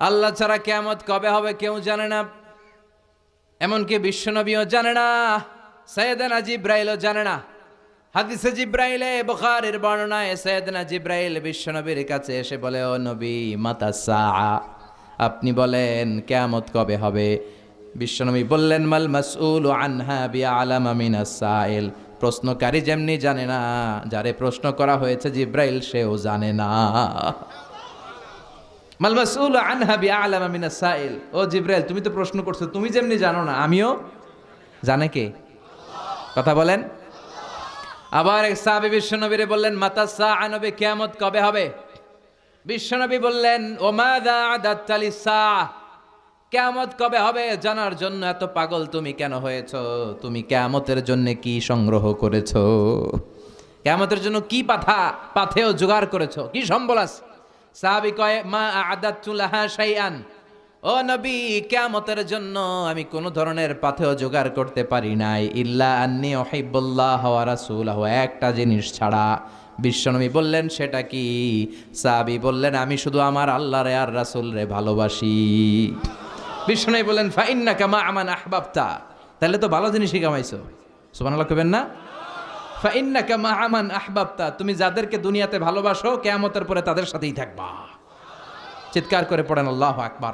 আল্লাহ ছাড়া কিয়ামত কবে হবে কেউ জানে না, এমনকি বিশ্বনবীও জানে না, সাইয়েদনা জিব্রাইলও জানে না। হাদিসে জিব্রাইলে বুখারীর বর্ণনায় সাইয়েদনা জিব্রাইল বিশ্বনবীর কাছে এসে বলে, ও নবী মাতা সাআ, আপনি বলেন কিয়ামত কবে হবে? বিশ্বনবী বললেন, মাল মাসউলু আনহা বিআলামা মিনাস সাইল, প্রশ্নকারী যেমনি জানে না, যারে প্রশ্ন করা হয়েছে জিব্রাইল সেও জানে না। মাল মাসউলু আনহা বিআলামা মিনাস সাইল, ও জিব্রাইল তুমি তো প্রশ্ন করছো, তুমি যেমনি জানো না আমিও, জানে কে? কথা বলেন। আবার এক সাহাবী বিশ্বনবীরে বললেন, মাতা সাআ, নবী কিয়ামত কবে হবে? বিশ্বনবী বললেন, ও মাযা আদাত্তা লিস-সাআ, কিয়ামত কবে হবে জানার জন্য এত পাগল তুমি কেন হয়েছো? তুমি কিয়ামতের জন্য কি সংগ্রহ করেছো? কিয়ামতের জন্য কি পাথেও জোগাড় করেছো, কি সম্বল আছে? সাহাবী কয়, মা আদাত্তু লাহা শাইআন, ও নবী কিয়ামতের জন্য আমি কোন ধরনের পাথেও জোগাড় করতে পারি নাই, ইল্লা আন্নী উহিব্বুল্লাহ ওয়া রাসূলাহু, একটা জিনিস ছাড়া। বিশ্বনবী বললেন, সেটা কি? সাহাবী বললেন, আমি শুধু আমার আল্লাহরে আর রাসূলরে ভালোবাসি। বিশ্বনবী বললেন, ফা ইন্নাকা মা আমান আহবাবতা, তাহলে তো ভালো জিনিসই কামাইছো। সুবহানাল্লাহ কইবেন না? ফা ইন্নাকা মা আমান আহবাবতা, তুমি যাদেরকে দুনিয়াতে ভালোবাসো কিয়ামতের পরে তাদের সাথেই থাকবা। চিৎকার করে পড়েন আল্লাহু আকবার।